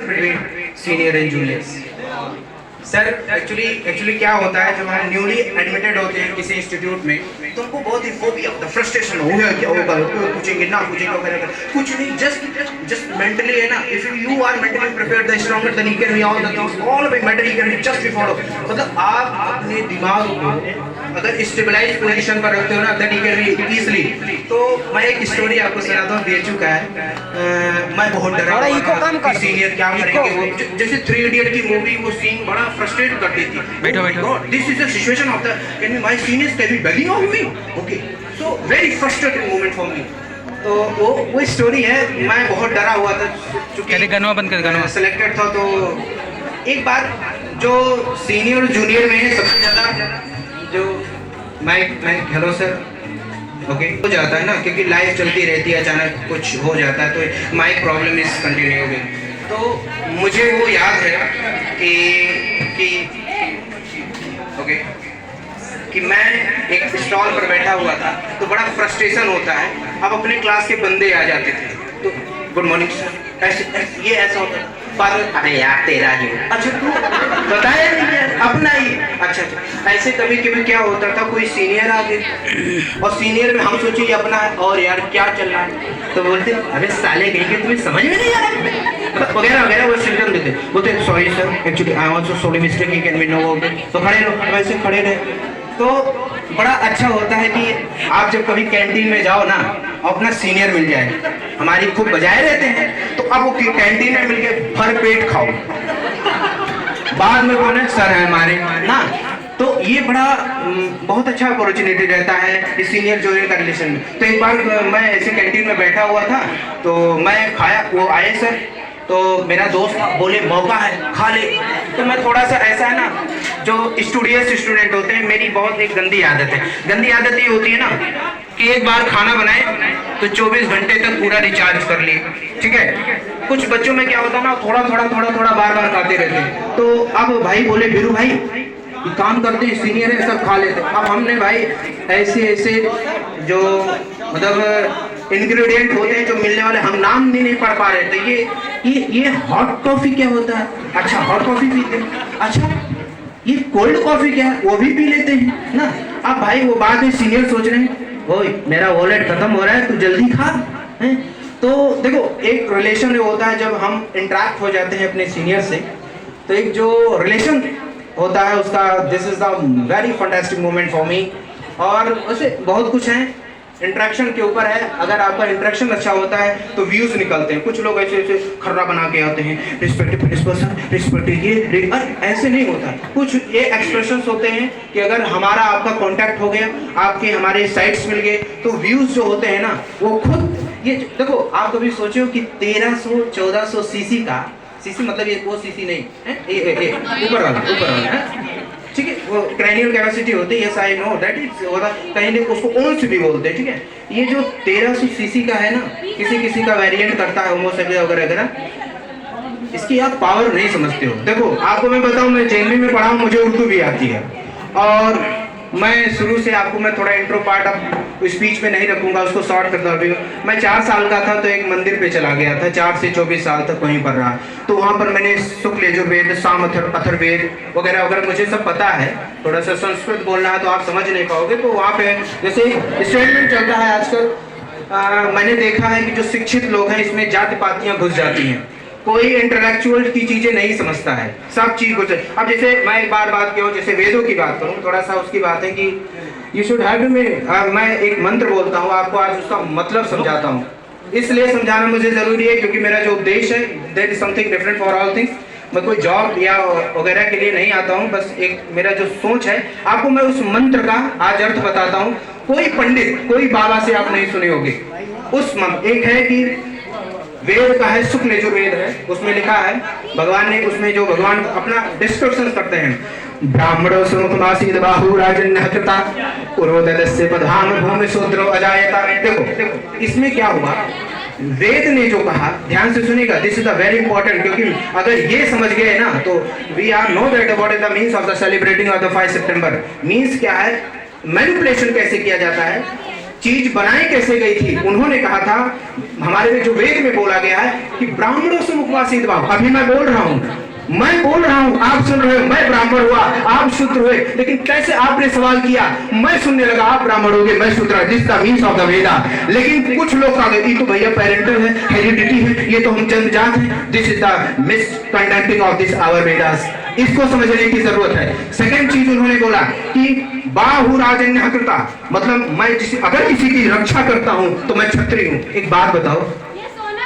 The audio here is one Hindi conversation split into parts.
between senior and juniors. Sir actually क्या होता है जब हम न्यूली एडमिटेड होते हैं किसी इंस्टीट्यूट में तो हमको बहुत ही फोबिया होता है, फ्रस्ट्रेशन हो गया क्या होगा, पूछेंगे ना पूछेंगे वगैरह, कुछ नहीं, जस्ट मेंटली है ना, if you are mentally prepared the stronger then you can be all the things all by mentally can be just be follow. मतलब आप अपने दिमाग को अगर स्टेबलाइज पोजीशन पर रखते हो ना then you can be easily. तो मैं एक स्टोरी आपको सुनाता हूँ, बीएचयू का है। मैं बहुत डरा हुआ था कि सीनियर क्या करेंगे, वो जैसे 3 इडियट की मूवी वो सीन बड़ा फ्रस्ट्रेट करती थी। बैठो बैठो, this is the situation of the can be my seniors can be begging of me, okay, so very frustrating moment for me. तो वो स्टोरी है, मैं बहुत डरा हुआ था क्योंकि गनवा बंद कर, गनवा सिलेक्टेड था। तो एक बार जो सीनियर और जूनियर में है सबसे ज़्यादा जो मैं हेलो सर ओके हो जाता है ना, क्योंकि लाइफ चलती रहती है, अचानक कुछ हो जाता है तो माइक प्रॉब्लम इज कंटिन्यू। तो मुझे वो याद है कि ओके कि मैं एक स्टॉल पर बैठा हुआ था तो बड़ा फ्रस्ट्रेशन होता है। अब अपने क्लास के बंदे आ जाते थे तो गुड मॉर्निंग सर, ये ऐसा होता है, अरे यार तेरा ही, अच्छा तू बताया नहीं अपना ही, अच्छा अच्छा। ऐसे कभी कभी क्या होता था, कोई सीनियर आ गए और सीनियर में हम सोचे अपना है और यार क्या चल रहा है, तो बोलते अरे साले कहीं के तुम्हें समझ में नहीं आ रहा वगैरह वगैरह, वो सिम्टम देते, बोलते sorry sir actually I also sorry mistake he can be no, तो खड़े रहो, वैसे खड़े रहे। तो बड़ा अच्छा होता है कि आप जब कभी कैंटीन में जाओ ना अपना सीनियर मिल जाए, हमारी खूब बजाए रहते हैं, तो अब वो कैंटीन में मिल के भर पेट खाओ, बाद में बोले सर है हमारे ना। तो ये बड़ा बहुत अच्छा अपॉर्चुनिटी रहता है इस सीनियर जूनियर का रिलेशन में। तो एक बार मैं ऐसे कैंटीन में बैठा हुआ था तो मैं खाया, वो आए सर, तो मेरा दोस्त बोले मौका है खा ले। तो मैं थोड़ा सा ऐसा है ना, जो स्टूडियस स्टूडेंट होते हैं, मेरी बहुत एक गंदी आदत है। गंदी आदत ये होती है ना कि एक बार खाना बनाए तो 24 घंटे तक पूरा रिचार्ज कर लिए, ठीक है। कुछ बच्चों में क्या होता है ना, थोड़ा थोड़ा बार बार खाते रहते हैं। तो अब भाई बोले बीरू भाई काम करते सीनियर है सब खा लेते। अब हमने भाई ऐसे जो मतलब इंग्रेडिएंट होते हैं जो मिलने वाले, हम नाम नहीं पढ़ पा रहे थे। ये हॉट कॉफी क्या होता है, अच्छा हॉट कॉफी पीते हैं, अच्छा ये कोल्ड कॉफी क्या है, वो भी पी लेते हैं ना। अब भाई वो बात है, सीनियर सोच रहे हैं ओए मेरा वॉलेट खत्म हो रहा है, तू जल्दी खा है। तो देखो एक रिलेशन होता है जब हम इंटरेक्ट हो जाते हैं अपने सीनियर से, तो एक जो रिलेशन होता है उसका this is the very fantastic moment for me. और वैसे बहुत कुछ है इंटरेक्शन के ऊपर है, अगर आपका इंटरेक्शन अच्छा होता है तो व्यूज निकलते हैं। कुछ लोग ऐसे खर्रा बना के आते हैं, रिस्पेक्टिव दिस पर्सन, रिस्पेक्टिव ये, ऐसे नहीं होता। कुछ ये एक्सप्रेशंस होते हैं कि अगर हमारा आपका कांटेक्ट हो गया, आपके हमारे साइट्स मिल गए, तो व्यूज जो होते हैं ना वो खुद, ये देखो आप कभी सोचो कि 1300-1400 सीसी का, सीसी मतलब ये वो सीसी नहीं है, ऊपर वाला ठीक है, वो क्रैनियल कैपेसिटी होती है, yes I know that is होता, कहीं नहीं उसको ओंस भी बोलते हैं, ठीक है। ये जो 1300 सीसी का है ना, किसी का वेरिएंट करता है होमोसेक्सुअल वगैरह, इसकी आप पावर नहीं समझते हो। देखो आपको मैं बताऊं, मैं जेएनवी में पढ़ा हूं, मुझे उर्दू भी आती है, और मैं शुरू से आपको मैं थोड़ा इंट्रो पार्ट अब स्पीच में नहीं रखूंगा, उसको शॉर्ट करता हूँ। मैं 4 साल का था तो एक मंदिर पे चला गया था, 4 से 24 साल तक वहीं पर रहा। तो वहाँ पर मैंने शुक्ल यजुर्वेद, साम अथर्ववेद वगैरह वगैरह मुझे सब पता है। थोड़ा सा संस्कृत बोलना है तो आप समझ नहीं पाओगे। तो वहाँ पे जैसे स्टेटमेंट चलता है आजकल, मैंने देखा है कि जो शिक्षित लोग हैं इसमें जाति पातियाँ घुस जाती हैं, कोई इंटेलेक्चुअल की चीजें नहीं समझता है, सब चीज कुछ। अब जैसे मैं एक बार बात करूं, जैसे वेदों की बात करूं, थोड़ा सा उसकी बात है कि यू शुड हैव में, मैं एक मंत्र बोलता हूं, आपको आज उसका मतलब समझाता हूं। इसलिए समझाना मुझे जरूरी है क्योंकि मेरा जो उद्देश्य है that is something different for all things. मैं कोई जॉब या वगैरह के लिए नहीं आता हूं, बस एक मेरा जो सोच है, आपको मैं उस मंत्र का आज अर्थ बताता हूं। कोई पंडित, कोई बाबा से आप नहीं सुने होंगे उस मंत्र। एक है कि वेद का है, शुक्ल यजुर्वेद है, उसमें लिखा है भगवान ने, उसमें जो भगवान अपना डिस्क्रिप्शन करते हैं, ब्राह्मणो सुमुखमासीद बाहु राजन्यः कृता पूर्वोदयस्य पधाम भूमि शूद्रो अजायता। देखो इसमें क्या हुआ, वेद ने जो कहा, ध्यान से सुनिएगा, this is the very important, क्योंकि अगर ये समझ गए ना तो we are know that what is the means of the celebrating of the 5 सितंबर। मीन्स क्या है, मैनिपुलेशन कैसे किया जाता है, चीज बनाई कैसे गई थी? उन्होंने कहा था, हमारे में जो वेद में बोला गया है कि ब्राह्मणों से मुखवासित भाव। अभी मैं बोल रहा हूं, आप सुन रहे हो, मैं ब्राह्मण हुआ, आप शूद्र हुए, लेकिन कैसे आपने सवाल किया, मैं सुनने लगा आप ब्राह्मण हो गए, मैं Shudra, this the means of the Veda. लेकिन कुछ लोग आ गए, तो भैया पेरेंटल है, हेरिडिटी है, ये तो हम जन्मजात हैं, this is the misunderstanding of this our Vedas. इसको समझने की जरूरत है। सेकंड चीज उन्होंने बोला कि बाहु राजन्य कृता, मतलब मैं अगर किसी की रक्षा करता हूं तो मैं क्षत्रिय हूं। एक बात बताओ,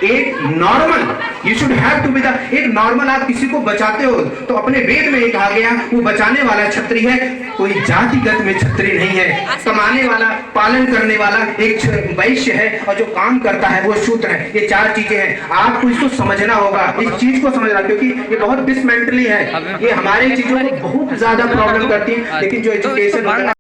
एक normal, you should have to be the, एक नॉर्मल आप किसी को बचाते हो तो अपने वेद में एक आ गया, वो बचाने वाला क्षत्रिय है, कोई जातिगत में क्षत्रिय नहीं है। कमाने वाला, पालन करने वाला एक वैश्य है, और जो काम करता है वो शूद्र है। ये चार चीजें हैं, आपको इसको समझना होगा, इस चीज को समझना, क्योंकि ये बहुत डिसमेंटली है, ये हमारे चीजों को बहुत ज्यादा प्रॉब्लम करती है। लेकिन जो एजुकेशन